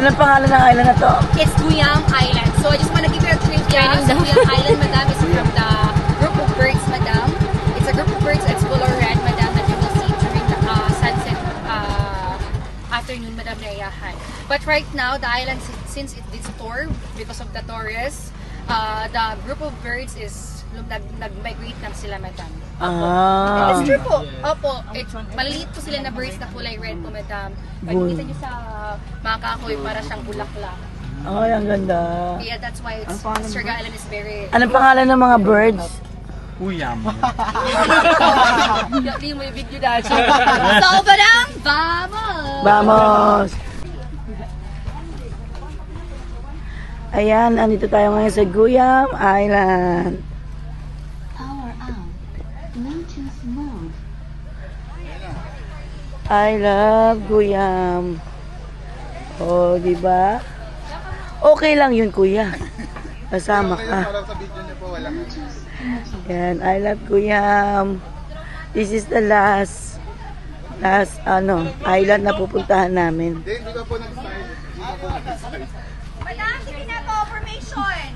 Anong pangalan ng island na to? It's Guyam Island. So I just want to give you a trivia. So Guyam Island, madam, is from the group of birds, madam. It's a group of birds that's color red, madam, that you will see during the sunset afternoon, madam, Rayahan. But right now, the island, since it's disturbed because of the tourists, the group of birds is nag-migrate lang sila, madam. It's true po. Opo. Maliit po sila na birds na kulay red po, madam. Pagkita nyo sa mga kahoy, para siyang bulaklak. Ay, ang ganda. Yeah, that's why Surga Island is very... Anong pangalan ng mga birds? Guyam. Hindi mo yung video dahil. So, madam, vamos! Vamos! Ayan, andito tayo ngayon sa Guyam Island. Power on. Bluetooth mode. I love Guyam. Oh, di ba? Okay lang yun, kuya. Kasama ka. Yan, I love Guyam. This is the last island na pupuntahan namin. Madam, sige na po, formation!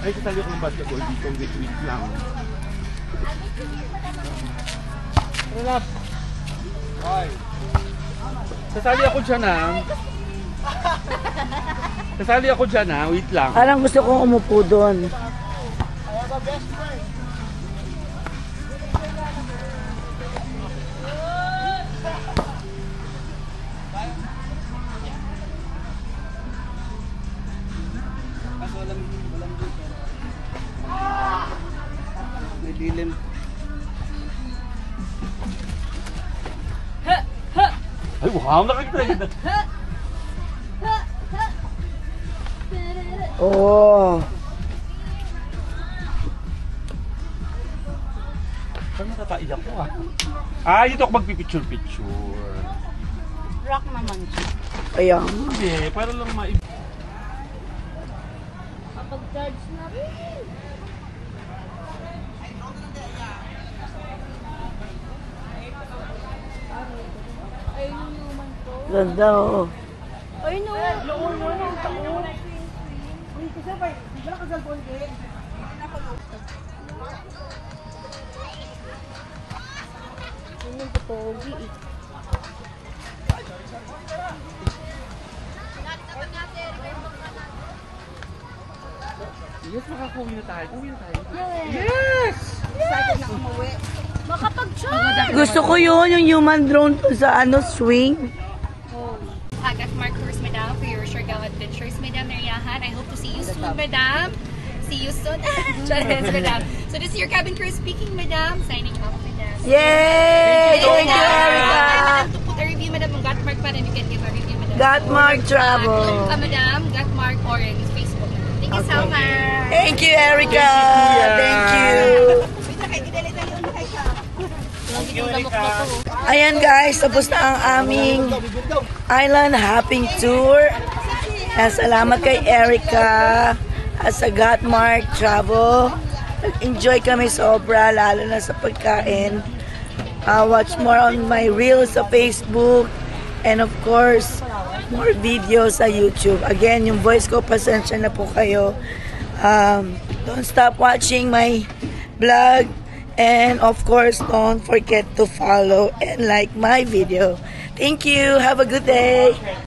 Ay, kasali ako ng basketball dito, wait lang. Relap! Ay! Kasali ako dyan Kasali ako dyan wait lang. Parang gusto kong umupo doon. May dilim. Ay, wow, nakagtay. Oh. Saan natapaiyak ko dito ako magpipicture-picture. Rock naman siya. Ayan. Hindi, para lang Kapag-judge na rin. Ganda, oh. Ay, no. Yun yung potogi eh. Yes, makakauwi na tayo. Uwi na tayo. Yes! Excited na umuwi. Makapag-judge! Gusto ko yun, yung human drone sa swing. Gat Mark Tours, madam, for your Siargao adventures, madam, Nariyahan. I hope to see you soon, madam. See you soon. Yes, madam. So this is your cabin crew speaking, madam. Signing off, madam. Yay! Thank you, Erica! Madam, to put a review, madam, on Gatmark pa, and you can give a review, madam. Gatmark Travel. Madam, Gatmark Orange, Facebook. Thank you so much. Thank you, Erica! Thank you! Ayan guys, tapos na ang aming island hopping tour. Salamat kay Erica sa Gatmark Travel. Enjoy kami sobra, lalo na sa pagkain. Watch more on my reels sa Facebook. And of course, more videos sa YouTube. Again, yung voice ko, pasensya na po kayo. Don't stop watching my vlog. And of course, don't forget to follow and like my video. Thank you. Have a good day.